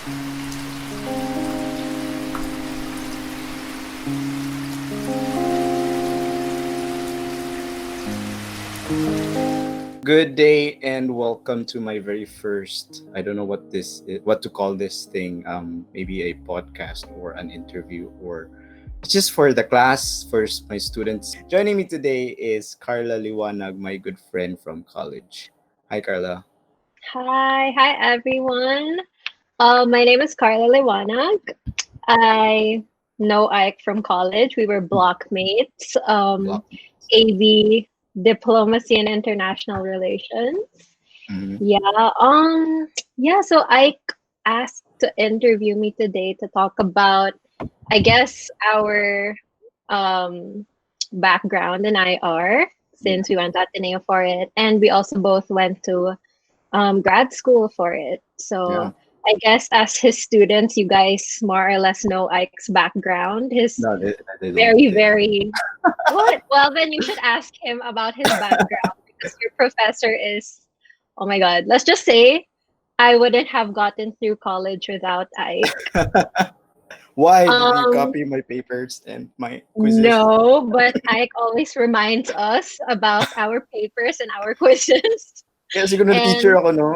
Good day and welcome to my very first. I don't know what to call this thing. Maybe a podcast or an interview or it's just for the class, for my students. Joining me today is Carla Liwanag, my good friend from college. Hi, Carla. Hi everyone. My name is Carla Liwanag. I know Ike from college. We were blockmates. Block. AB Diplomacy and International Relations. Mhm. Yeah. Yeah. So Ike asked to interview me today to talk about, I guess, our um background in IR Yeah. since we went to Ateneo for it, and we also both went to grad school for it. Yeah. So I guess as his students, you guys more or less know Ike's background. His No, they don't. very, They don't. very what? Well, then you should ask him about his background because your professor is, oh my God, let's just say I wouldn't have gotten through college without Ike. Why did you Um, copy my papers and my quizzes? no, but Ike always reminds us about our papers and our quizzes. Kaya siguro na teacher And ako, no?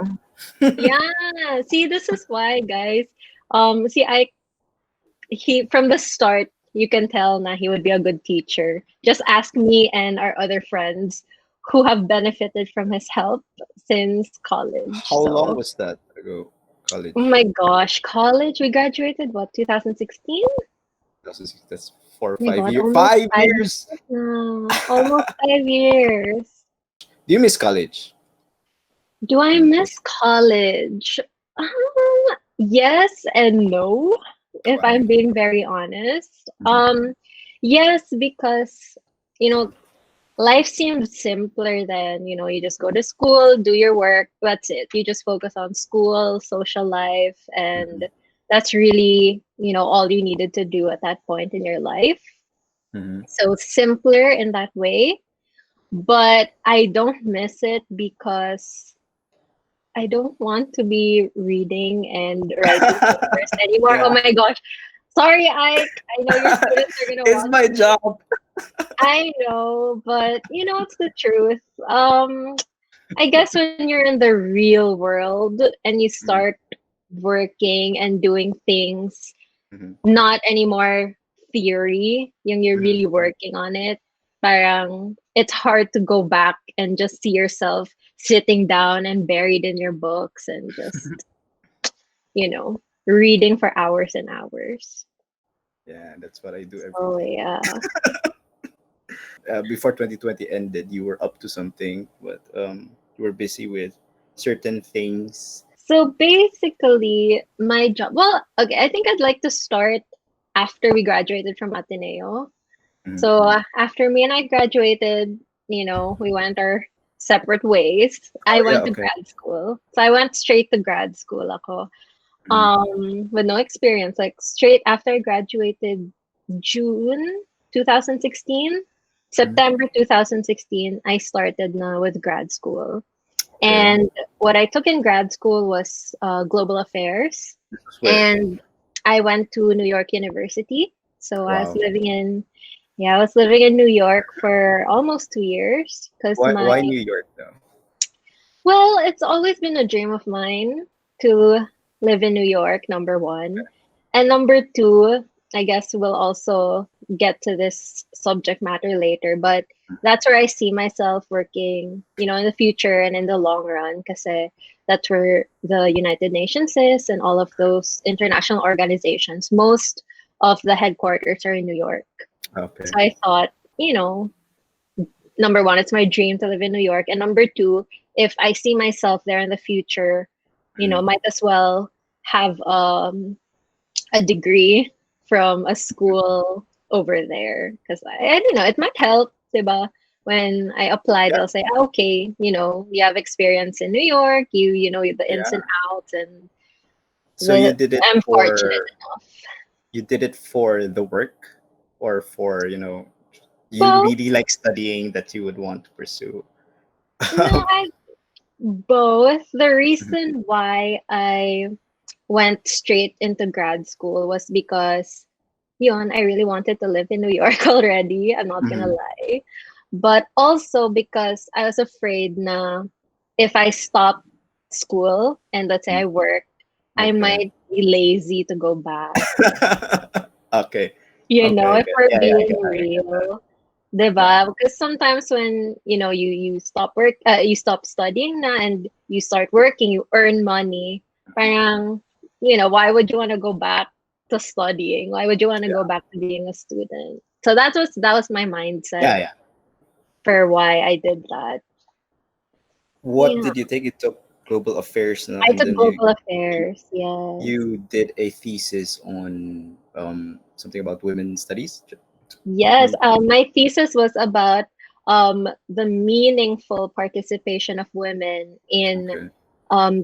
yeah, see, this is why, guys. See, I he from the start, you can tell na he would be a good teacher. Just ask me and our other friends who have benefited from his help since college. How long So, was that ago? oh College. my gosh, college, we graduated what, 2016? That's four or Oh my five God, years. almost 5 years. now. Almost 5 years. Do you miss college? Do I When you go miss college? Yes and no, if why? I'm being very honest. Mhm. Yes, because you know, life seems simpler than, you just go to school, do your work, that's it. You just focus on school, social life, Mhm. and that's really, all you needed to do at that point in your life. Mhm. So simpler in that way, but I don't miss it because I don't want to be reading and writing papers anymore. Oh Yeah. my gosh. Sorry, Ike. I know your students are gonna It's watch my this. job. I know, but it's the truth. I guess when you're in the real world and you Mhm. start working and doing things, Mhm. not anymore theory, yung you're Mhm. really working on it, parang it's hard to go back and just see yourself sitting down and buried in your books and just, reading for hours and hours. Yeah, that's what I do every So day. yeah. Before 2020 ended, you were up to something, but you were busy with certain things. So basically, my job, well, okay, I think I'd like to start after we graduated from Ateneo. Mhm. So after me and I graduated, we went our separate ways. I Oh yeah, went to okay. grad school. So I went straight to grad school ako. Mhm. With no experience. Like straight after I graduated June 2016, Mhm. September 2016, I started na with grad school. Okay. And what I took in grad school was global affairs. This is where. And I went to New York University. So Wow. I was living in New York for almost 2 years because Why New York though? well, it's always been a dream of mine to live in New York, number one. And number two, I guess we'll also get to this subject matter later, but that's where I see myself working, in the future and in the long run, because that's where the United Nations is and all of those international organizations. Most of the headquarters are in New York. Okay. So I thought, number one, it's my dream to live in New York. And number two, if I see myself there in the future, Mhm. might as well have a degree from a school over there because I don't know, it might help, diba? When I apply, Yeah, they'll say, "Ah, okay, you have experience in New York, you know the ins and yeah. outs, and So I'm fortunate enough. you did it for the work or for, you Both, really like studying that you would want to pursue. no, I both. The Mhm. reason why I went straight into grad school was because yun, I really wanted to live in New York already. I'm not gonna Mhm. lie. But also because I was afraid na if I stop school and let's say I Mm. work, I Okay. might be lazy to go back. Okay. You know, Okay. if Okay. we're Yeah, yeah, being I get that. real, Yeah. diba? Because sometimes when, you stop work, you stop studying na and you start working, you earn money. Parang, why would you want to go back to studying? Why would you want to go Yeah. back to being a student? So that was my mindset Yeah, yeah. for why I did that. What Yeah. did you take? You took global affairs, no? I And took then global you affairs, yes. you did a thesis on something about women studies. Yes, Mm. my thesis was about the meaningful participation of women in Okay.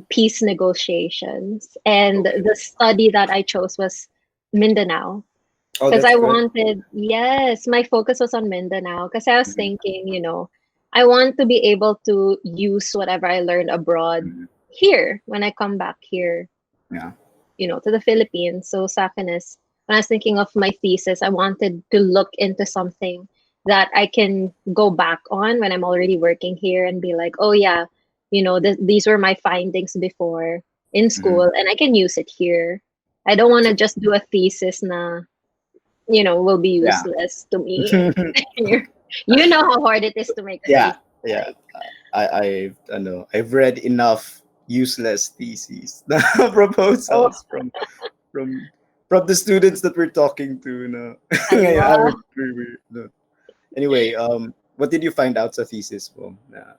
peace negotiations. And Okay. the study that I chose was Mindanao. Oh, Because that's I good. wanted, yes, my focus was on Mindanao. Because I was Mhm. thinking, I want to be able to use whatever I learned abroad Mhm. here when I come back here, Yeah. to the Philippines. So sa akin is, when I was thinking of my thesis, I wanted to look into something that I can go back on when I'm already working here and be like, oh yeah, these were my findings before in Hmm. school and I can use it here. I don't want to So just do a thesis na, will be yeah. useless to me. You know how hard it is to make a Yeah. thesis, Yeah. right? I know. I've read enough useless theses Oh, proposals from from the students that we're talking to. No. Yeah, Allah. no. Anyway, what did you find out sa thesis mo na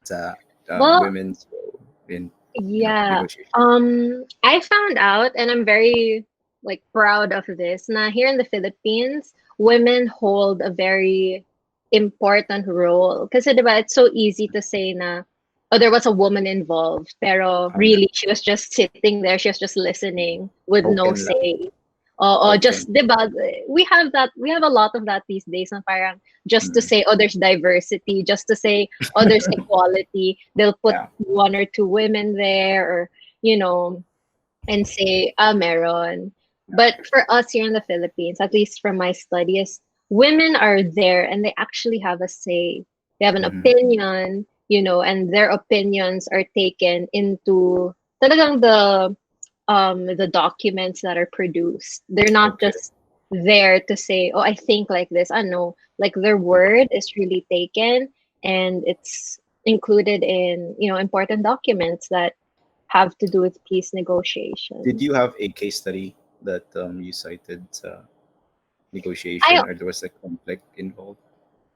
sa Well, women's role in yeah. negotiation? I found out, and I'm very like proud of this. Now, here in the Philippines, women hold a very important role. Because it's so easy to say na, oh, there was a woman involved, pero Yeah. really she was just sitting there, she was just listening with no Token lang. say. Or Token. just, diba, we have a lot of that these days. Na parang just to Mm. say, oh, there's diversity, just to say, oh, there's equality. They'll put Yeah. one or two women there, or you know and say, meron. Yeah. But for us here in the Philippines, at least from my studies, women are there and they actually have a say. They have an Hmm. opinion, and their opinions are taken into talagang the documents that are produced. They're not Okay. just there to say, "Oh, I think like this." I know, like their word is really taken and it's included in, important documents that have to do with peace Did negotiation. you have a case study that you cited I negotiation, or there was a conflict involved?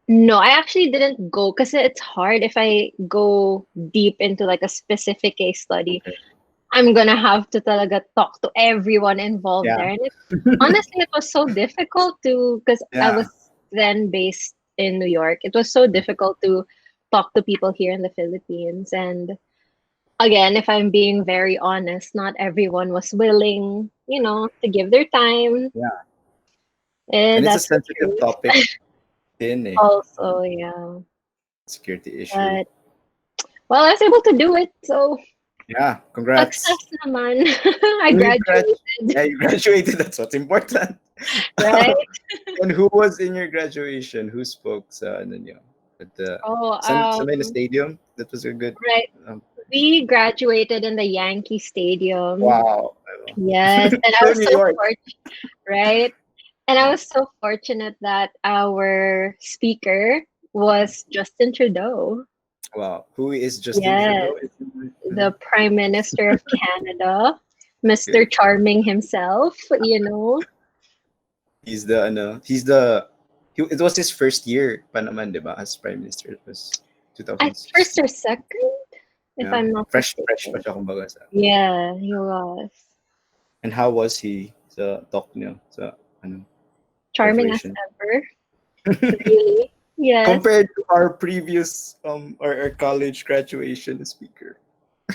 No, I actually didn't go because it's hard if I go deep into like a specific case study. Okay. I'm gonna have to talaga talk to everyone involved Yeah. there. And honestly, it was so difficult to, because I Yeah. was then based in New York. It was so difficult to talk to people here in the Philippines. And again, if I'm being very honest, not everyone was willing, to give their time. Yeah. And it's a That's the sensitive truth. topic din eh. Also, yeah. Security issue. But well, I was able to do it, so Yeah. Congrats. success naman. I And you graduated, yeah, you graduated. That's what's important. right? And who was in your graduation? Who spoke sa ano niyo? At the Oh, San Mena Stadium? That was a good right. um, We graduated in the Yankee Stadium. wow. Yes, and I So was New so York. fortunate, right? And I Yeah. was so fortunate that our speaker was Justin Trudeau. Wow. Who is Justin Yes, Trudeau? the Prime Minister of Canada, Mr. Okay. Charming himself. It was his first year pa naman, 'di ba, as prime minister. It was I first 2016. or second, if Yeah. I'm not Fresh pa mistaken. siya kumbaga sa. Yeah, he was And how was he sa talk niyo sa ano charming as graduation? ever. Really, yes. Compared to our previous our college graduation speaker.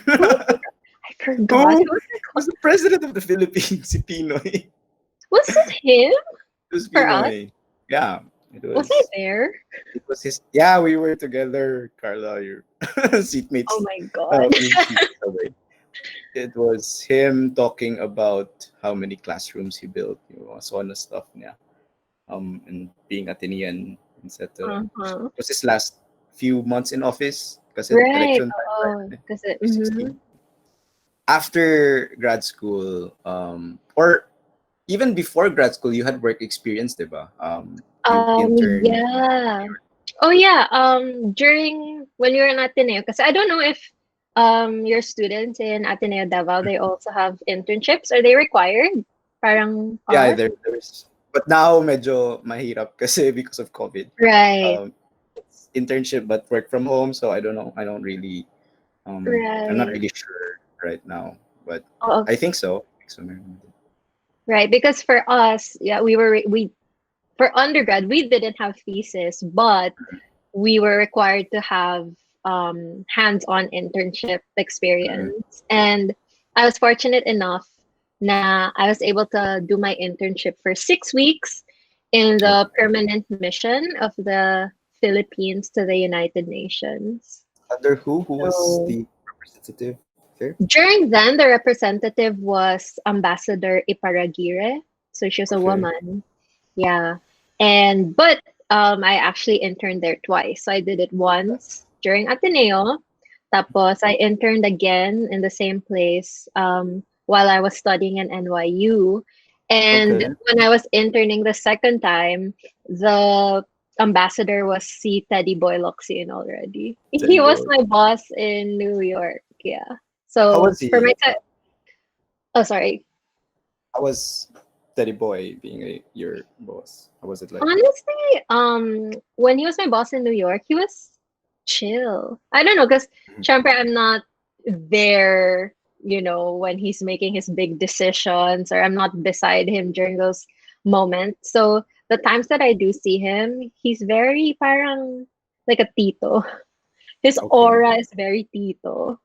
Who was the? I forgot. Who Who was it was called? the president of the Philippines? Si Pinoy. Was it him It was for us? Pinoy. Yeah, it Was I was. there? It was his. Yeah, we were together, Carla. Your Oh seatmates, my a god. few seats away. It was him talking about how many classrooms he built, so on stuff niya. And being Atenean, etc. Uh-huh. Was his last few months in office kasi Right. election time, Oh, right? because it. 2016. After grad school, or even before grad school, you had work experience, diba? You interned. Yeah. Oh yeah. During when you were in Ateneo, because I don't know if your students in Ateneo Davao they also have internships. Are they required? Parang Yeah, are. there's. But now medyo mahirap kasi because of COVID. Right. Um, it's internship but work from home, so I don't know. I don't really. I'm not Right. really sure right now, but Oh, I think so. I think so. right. Because for us, yeah, we for undergrad we didn't have thesis, but we were required to have hands-on internship Mm, experience. And I was fortunate enough na I was able to do my internship for 6 weeks in the okay. permanent mission of the Philippines to the United Nations. Under who? Who was So the representative there? during then, the representative was Ambassador Iparagire. So she was a Okay. woman. Yeah. And but I actually interned there twice. So I did it once during Ateneo. Tapos I interned again in the same place while I was studying in NYU. And Okay. when I was interning the second time, the ambassador was C. Teddy Boy Locsin already. Teddy He was boy. my boss in New York. Yeah. How So was for my he? oh sorry. How was Teddy boy being your boss? How was it like? Honestly, when he was my boss in New York, he was chill. I don't know, because Mhm. syempre I'm not there, when he's making his big decisions, or I'm not beside him during those moments. So the times that I do see him, he's very parang like a tito. His Okay. aura is very tito.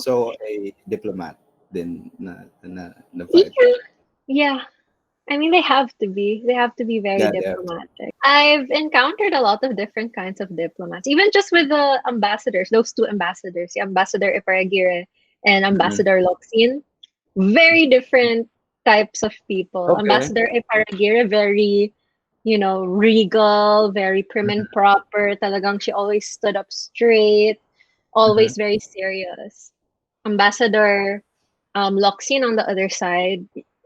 So a diplomat then na vibe. Yeah, yeah. I mean, they have to be. They have to be very Yeah, they have to. diplomatic. I've encountered a lot of different kinds of diplomats, even just with the ambassadors, those two ambassadors, the Ambassador Iparagire and Mhm. Ambassador Locsin. Very different types of people. Okay. Ambassador Iparagire, very, regal, very prim and Mhm. proper. Talagang she always stood up straight, Mhm. always very serious. Ambassador Locsin on the other side,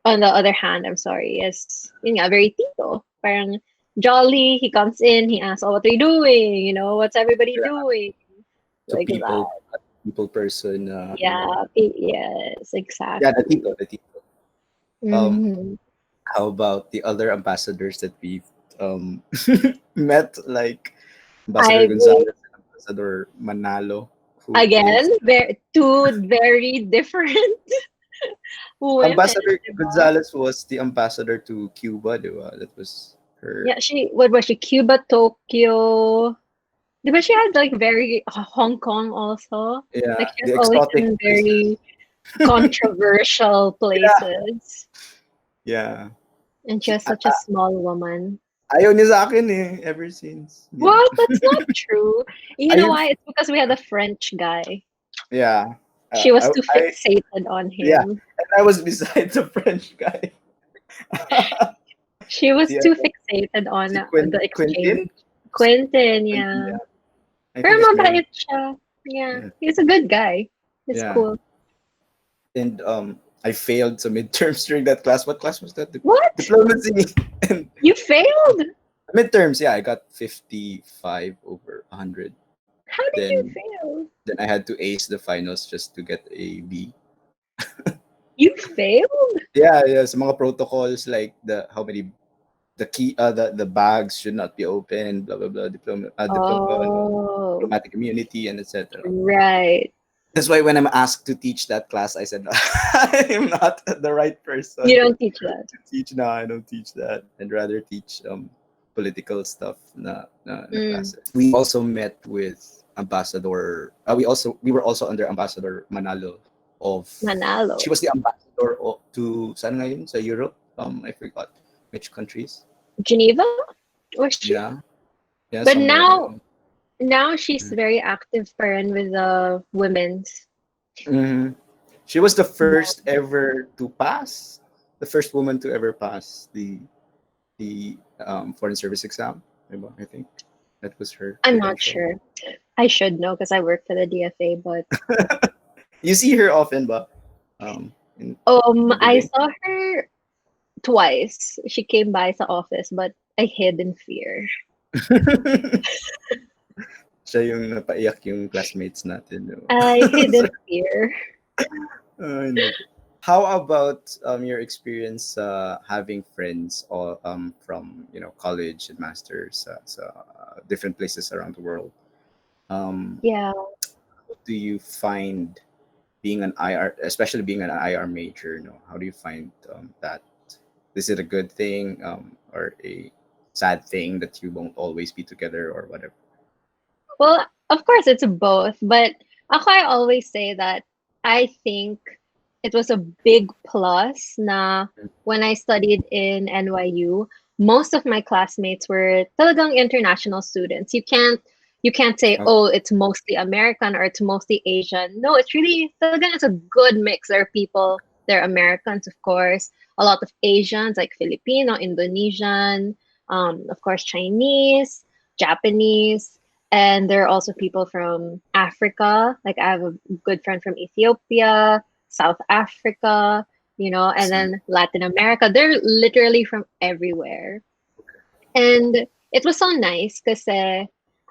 on the other hand, I'm sorry, is yun nga, very tito. Parang jolly, he comes in, he asks, oh, what are you doing? What's everybody Yeah. doing? So Like that. people person. Yeah, yes, Yeah, exactly. the tito. Um, Hmm. how about the other ambassadors that we've um met, like Ambassador I mean, Gonzalez and Ambassador Manalo, who is again, two very different women. Ambassador Diba? Gonzalez was the ambassador to Cuba, diba? That was her. Yeah, what was she? Cuba, Tokyo. Diba she had like very Hong Kong also? Yeah, Like she was the always exotic in places. very controversial Yeah, places. yeah. And she She, was such a small woman. ayaw niya sa akin eh, ever since. Yeah. What? That's not true. You Are know you? why? It's because we had a French guy. Yeah. She was I, too I, fixated on yeah. him. And I was beside the French guy. She was si, too ano, fixated on si the exchange. Quentin? Quentin, Quentin, yeah. yeah. I Pero think his name. mabait siya. Yeah. Yeah. He's a good guy. He's Yeah. cool. And I failed some midterms during that class. What class was that? What? Diplomacy. And You failed? midterms, yeah, I got 55 over 100. How did you Then fail? then I had to ace the finals just to get a B. You failed? Yeah, yeah, sa mga protocols like the how many the key the bags should not be open, blah blah blah, Oh, diplomatic immunity and etc. right. That's why when I'm asked to teach that class, I said I am not the right You person don't teach that. to teach. No, I don't teach that. I'd rather teach political stuff na Mm, classes. We also met with Ambassador. We were also under Ambassador Manalo of. Manalo. She was the ambassador to saan ngayon sa Europe. I forgot which countries. Geneva? Was she? Yeah, yeah, But somewhere. now she's Mm-hmm. very active pa rin with the women's. Mm-hmm. She was the first ever to pass, the first woman to ever pass the foreign service exam. Diba? I think that was her I'm not credential. sure. I should know because I work for the DFA, but You see her often, ba? In the I building. saw her twice. She came by sa office, but I hid in fear. Siya yung napaiyak yung classmates natin. Diba? I hid in fear. Ay, naku. How about your experience having friends all from college and masters different places around the world? Um, Yeah. do you find being an IR, especially being an IR major? How do you find that? Is it a good thing or a sad thing that you won't always be together or whatever? Well, of course it's both, but ako I always say that I think it was a big plus na when I studied in NYU, most of my classmates were talagang international students. You can't say, Okay. oh, it's mostly American or it's mostly Asian. No, it's really talagang it's a good mix. There are people, they're Americans, of course, a lot of Asians like Filipino, Indonesian, of course Chinese, Japanese, and there are also people from Africa. Like I have a good friend from Ethiopia, South Africa, and Mm. then Latin America. They're literally from everywhere. And it was so nice because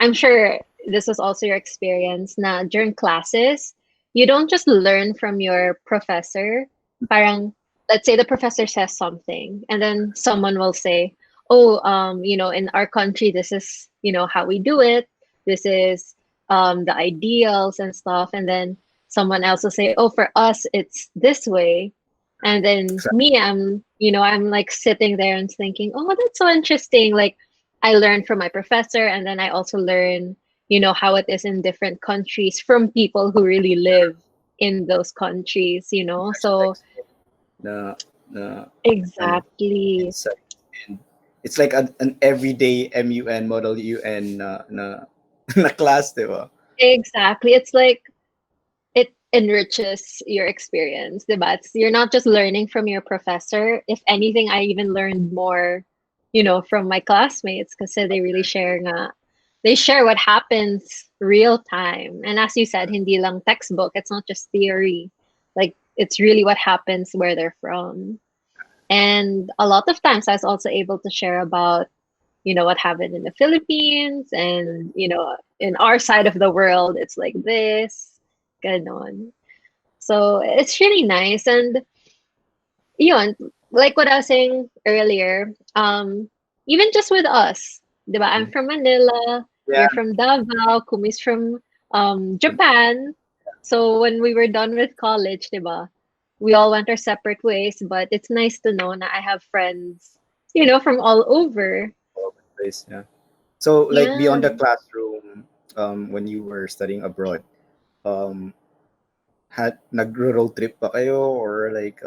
I'm sure this was also your experience na during classes, you don't just learn from your professor. Parang, let's say the professor says something and then someone will say, oh, in our country, this is, how we do it. This is the ideals and stuff. And then someone else will say, oh, for us, it's this way. And then me, I'm like sitting there and thinking, oh, that's so interesting. Like I learned from my professor, and then I also learn, how it is in different countries from people who really live in those countries. Actually, So like the the ano, exactly, insight, and it's like an everyday MUN model UN na class, diba? exactly. It's like it enriches your experience, diba? You're not just learning from your professor. If anything, I even learned more, from my classmates because they really share nga. They share what happens real time. And as you said, hindi lang textbook. It's not just theory. Like it's really what happens where they're from. And a lot of times I was also able to share about, what happened in the Philippines and, in our side of the world, it's like this, ganon. So it's really nice. And yun, like what I was saying earlier, even just with us, diba? I'm Mhm. from Manila, Yeah. you're from Davao, Kumi's from Japan. So when we were done with college, diba? We all went our separate ways, but it's nice to know that I have friends, from all over. All over the place, yeah. So, like Yeah. beyond the classroom, when you were studying abroad, um, had nagro-road trip pa kayo or like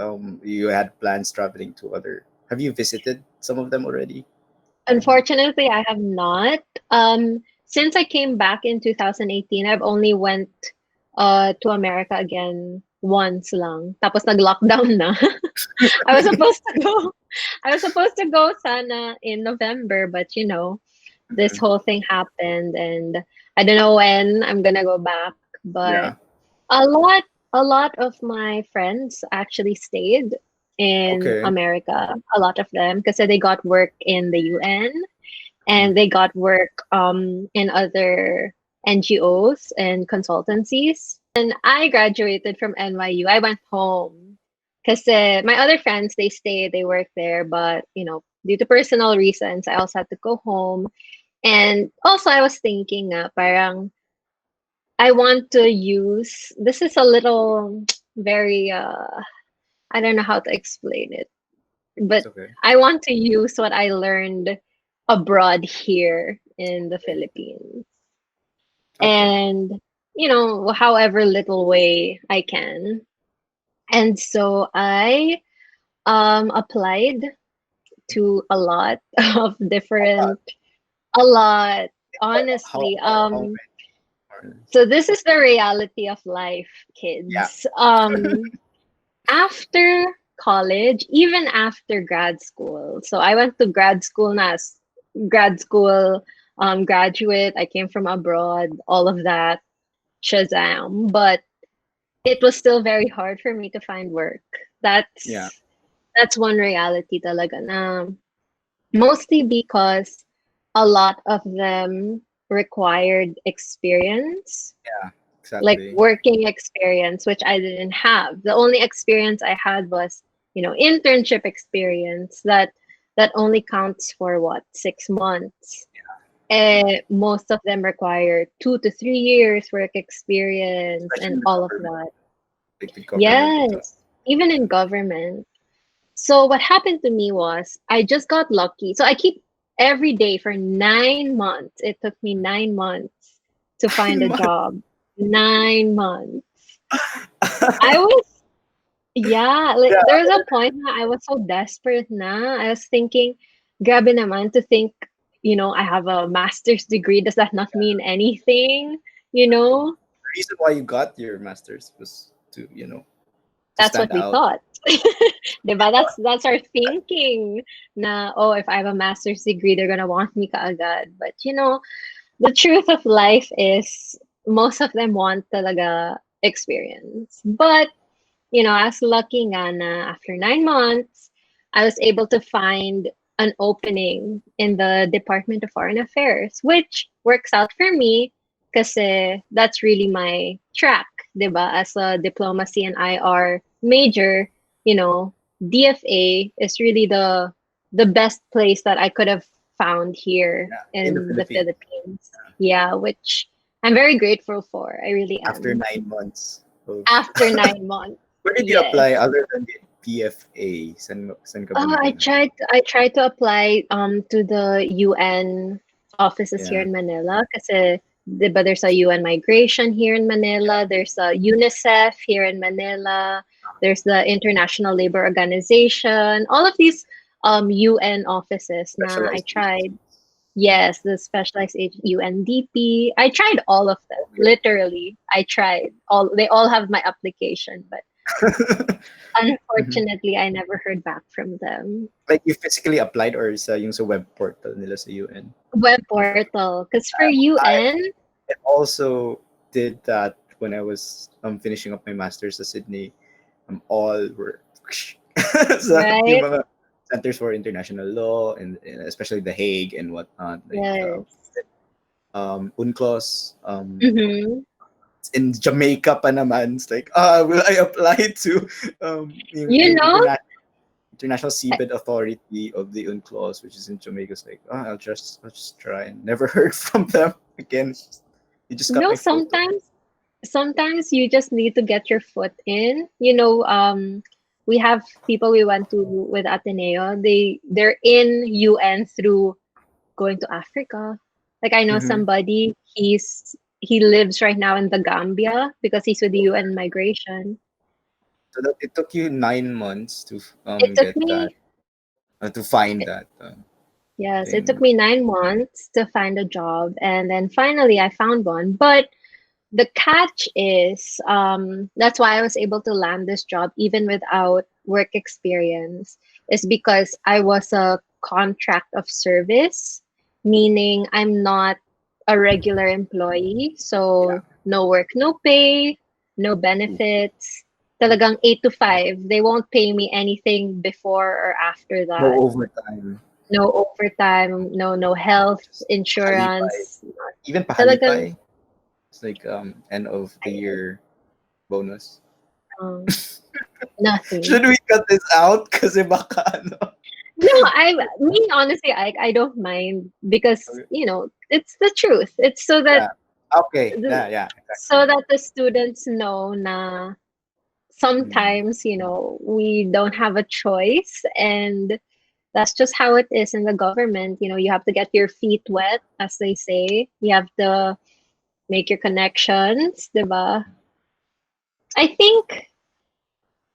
you had plans traveling to other? Have you visited some of them already? Um, Unfortunately, I have not. Since I came back in 2018, I've only went to America again once lang. Tapos nag-lockdown na. I was supposed to go. I was supposed to go sana in November, but this mhm. whole thing happened and I don't know when I'm gonna go back, but Yeah. a lot a lot of my friends actually stayed in Okay. America, a lot of them, because they got work in the UN Mhm. and they got work in other NGOs and consultancies. When I graduated from NYU, I went home because my other friends they stayed, they worked there, but due to personal reasons, I also had to go home. And also, I was thinking, parang I want to use. This is a little very. I don't know how to explain it, It's but okay. I want to use what I learned abroad here in the Okay. Philippines. Okay. And, however little way I can. And so I applied to a lot of How about different, a lot, how honestly. about how many? So this is the reality of life, Yeah. kids. After college, even after grad school. So I went to grad school as grad school graduate. I came from abroad, all of that, Shazam. But it was still very hard for me to find work. Yeah. That's one reality talaga na mostly because a lot of them required experience, Yeah. like Exactly. working experience, which I didn't have. The only experience I had was, internship experience that only counts for what, 6 months. Most of them require 2 to 3 years work experience Especially and in the all of government, that. like the government and stuff. Yes, even in government. So what happened to me was I just got lucky. So I keep every day for 9 months. It took me 9 months to find a job. 9 months. I was, yeah, like Yeah. there was a point na I was so desperate na. I was thinking, grabe naman to think, I have a master's degree. Does that not mean anything? You know? The reason why you got your master's was to, to That's stand what we out. thought. 'Di ba? That's our thinking na, oh, if I have a master's degree, they're gonna want me kaagad. But the truth of life is most of them want talaga experience. But, I was lucky nga na after 9 months, I was able to find an opening in the Department of Foreign Affairs, which works out for me kasi that's really my track, 'di ba? As a diplomacy and IR major, you know, DFA is really the best place that I could have found here Yeah. In the in the Philippines. Philippines. Yeah, which I'm very grateful for. I really After am. 9 months of After 9 months. where did you Yes. apply other than the PFA? San ka ba Oh, I nag-ano? tried I tried to apply to the UN offices here Yeah. in Manila kasi 'di ba there's a UN migration here in Manila, there's a UNICEF here in Manila, there's the International Labor Organization, all of these UN offices na I Specialized tried. agencies. Yeah. Yes, the specialized UNDP. I tried all of them. Okay. Literally, I tried all. They all have my application, but Mhm. unfortunately, I never heard back from them. Like you physically applied or sa yung sa web portal nila sa UN Web of portal, because for I UN, also did that when I was finishing up my master's sa Sydney. All were sa yung right? mga centers for international law and especially the Hague and whatnot, like Yes. UNCLOS, Mm-hmm. in Jamaica pa naman. It's like, will I apply to You yung know, International I- Seabed Authority of the UNCLOS, which is in Jamaica? It's like, I'll just try, and never heard from them again. You just got no, my photo. sometimes you just need to get your foot in. We have people we went to with Ateneo. They're in UN through going to Africa. Like I know Hmm. somebody, he lives right now in the Gambia because he's with the UN migration. So that it took you 9 months to It took get that me to find that Yes, it took thing. me 9 months to find a job, and then finally I found one. But the catch is, that's why I was able to land this job even without work experience, is because I was a contract of service, meaning I'm not a regular employee. Yeah. So no work, no pay, no Oof, benefits. oof. Talagang 8 to 5. They won't pay me anything before or after No that. overtime. No overtime, no health Just pahalipay. insurance. Even Talagang pahalipay. It's like end of the year bonus. um, nothing. Should we cut this out? Kasi baka ano. No, me honestly, I don't mind because it's the truth. It's Yeah. Okay. Yeah, yeah, so exactly. that the students know na Mm. sometimes we don't have a choice, and that's just how it is in the government. You have to get your feet wet, as they say. You have to make your connections, diba? I think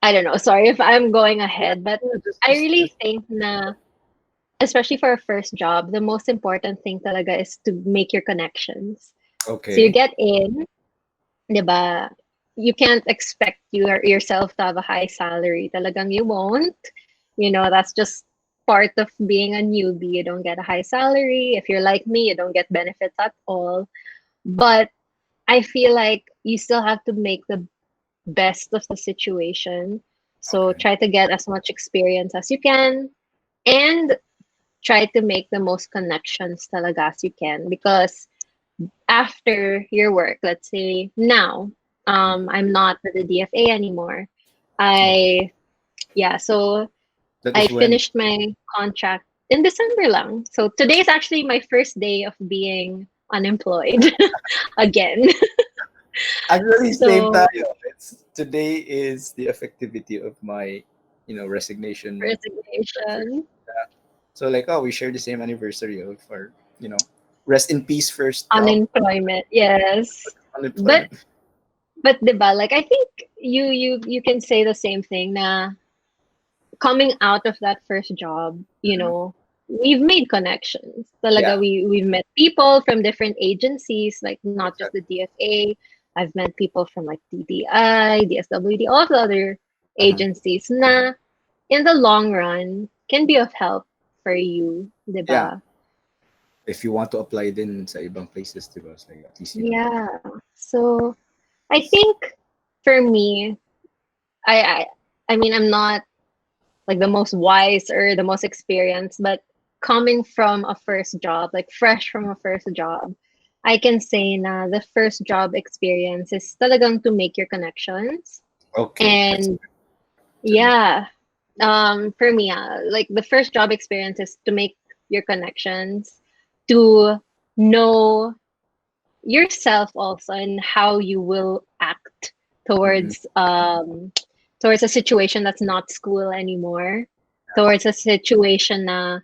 I don't know. Sorry if I'm going Yeah, ahead, but yeah, I really just think na, especially for a first job, the most important thing talaga is to make your connections. So you Okay. get in, 'di ba? You can't expect yourself to have a high salary. Talagang you won't. That's just part of being a newbie. You don't get a high salary. If you're like me, you don't get benefits at all. But I feel like you still have to make the best of the situation. So Okay. try to get as much experience as you can and try to make the most connections talaga as you can because after your work, let's say now, Mm. I'm not with the DFA anymore. Oh, I Yeah, so that I was when. finished my contract in December lang. So today is actually my first day of being unemployed again. Actually, same So tayo. Today is the effectivity of my, resignation letter. resignation, Yeah. So like, oh, we share the same anniversary of our, you know, rest in peace first job, unemployment, yes. But unemployment. but 'di ba, like I think you can say the same thing na coming out of that first job, Mhm. we've made connections. Talaga, Yeah, we've met people from different agencies, like not just the exactly. DFA. I've met people from like TDI, DSWD, all the other Uh-huh. agencies na in the long run can be of help for you, di Yeah, ba? if you want to apply din sa ibang places, diba? It's like at least you know. Yeah. So I think for me, I I, I mean I'm not like the most wise or the most experienced, but coming from a first job, like fresh from a first job, I can say na the first job experience is talagang to make your connections. Okay, that's And good to know. yeah, for me, like the first job experience is to make your connections, to know yourself also and how you will act Mm-mm. towards towards a situation that's not school anymore, towards a situation na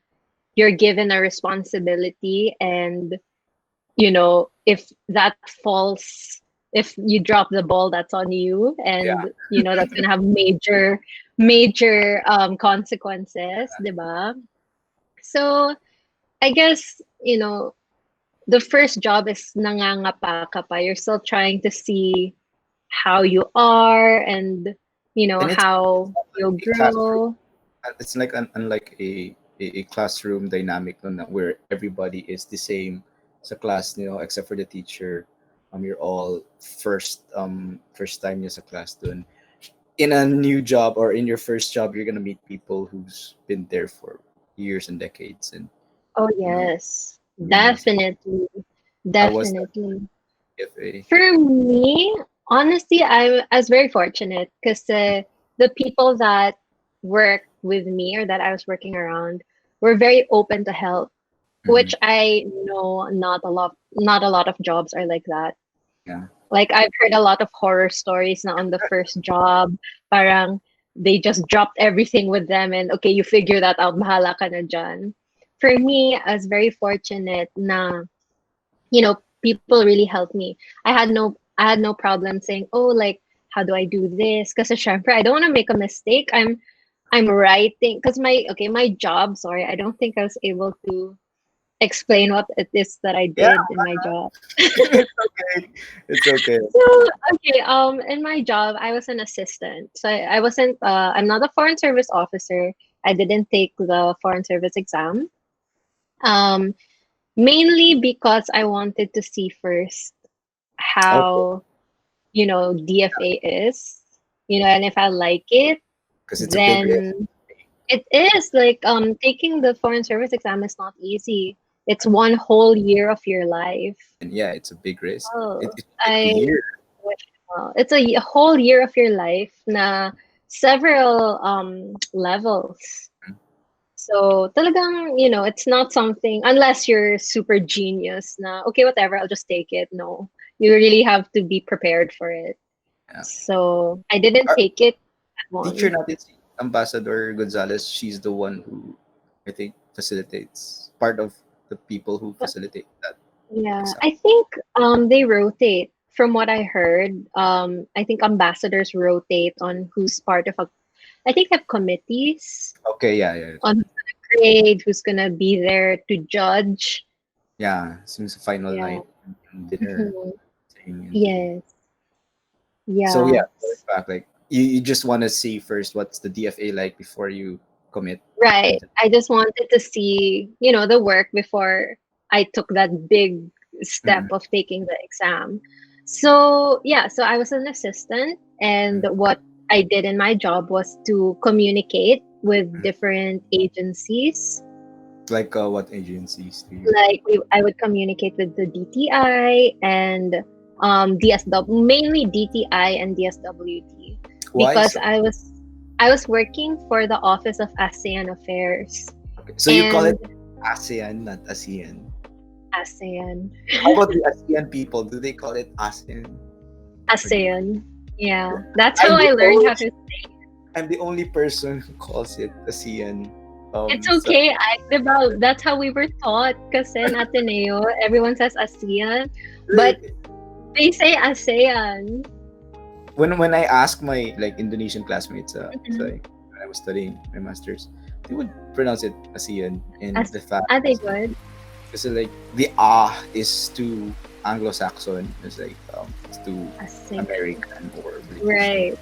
you're given a responsibility, and if that falls, if you drop the ball, that's on you, Yeah, and that's gonna have major consequences, diba? So I guess the first job is nangangapa ka pa. You're still trying to see how you are and and it's how not you'll like a classroom. grow. It's like unlike a classroom dynamic no, na where everybody is the same sa class, except for the teacher. You're all first time niyo sa class dun. In a new job or in your first job, you're gonna meet people who's been there for years and decades, and Oh you know, yes, so definitely, how was that definitely. FA? For me, honestly, I was very fortunate because the people that work with me or that I was working around were very open to help, Mm-hmm. which I know not a lot of jobs are like that. Yeah, Like I've heard a lot of horror stories na on the first job, parang they just dropped everything with them and okay, you figure that out, bahala ka na dyan. For me, I was very fortunate na people really helped me. I had no problem saying, "Oh, like how do I do this?" Because syempre, I don't want to make a mistake. I'm writing because my job. Sorry, I don't think I was able to explain what it is that I yeah. did in my job. It's okay. It's okay. So, okay, in my job, I was an assistant. So I wasn't, I'm not a foreign service officer. I didn't take the foreign service exam. Um, Mainly because I wanted to see first Okay, how, DFA is, and if I like it, because it's a big risk. then it is like, taking the foreign service exam is not easy. It's one whole year of your life. And yeah, it's a big risk. Oh, It's like a I year. It's a whole year of your life na several levels. So talagang, it's not something unless you're super genius na okay, whatever, I'll just take it. No. You really have to be prepared for it. Yeah. So I didn't Our take it at teacher once. natin, si Ambassador Gonzalez, she's the one who I think facilitates part of the people who facilitate that Yeah, exam. I think they rotate. From what I heard, I think ambassadors rotate on who's part of a. I think they have committees Okay, yeah, yeah, on who's gonna grade, who's gonna be there to judge. yeah. Since final Yeah. night. dinner Mhm. thing and thing. Yes. So yeah, Yeah. going back, like you just want to see first what's the DFA like before you commit Right. into. I just wanted to see, the work before I took that big step Mm, of taking the exam. So, yeah, so I was an assistant, and mm, what I did in my job was to communicate with mm. different agencies. Like what agencies do you? Like I would communicate with the DTI and DSW, mainly DTI and DSWD, Why because so? I was working for the Office of ASEAN Affairs Okay. So you call it and ASEAN, not ASEAN. ASEAN. How about the ASEAN people? Do they call it ASEAN? Or do you? ASEAN. Yeah, Yeah. that's how I'm I the learned only how to. I'm the only person who calls it ASEAN. It's So okay. That's how we were taught. Kasi in Ateneo, everyone says ASEAN, but really, they say ASEAN. when I ask my like Indonesian classmates, so Mhm. when I was studying my masters, they would pronounce it ASEAN, and the fact Are they is, good? because like the is too Anglo-Saxon, it's like it's too ASEAN. American or British, Right.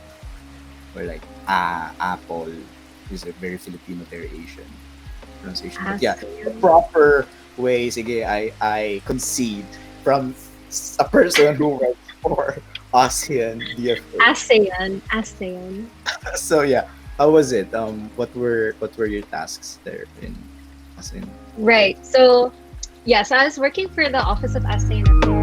or like apple is a very Filipino, very Asian pronunciation. But yeah, the ASEAN. proper way, sige, I concede from a person who works for ASEAN DFA. ASEAN. ASEAN. So yeah, how was it? What were your tasks there in ASEAN DFA? Right. So, yes, I was working for the Office of ASEAN Affairs.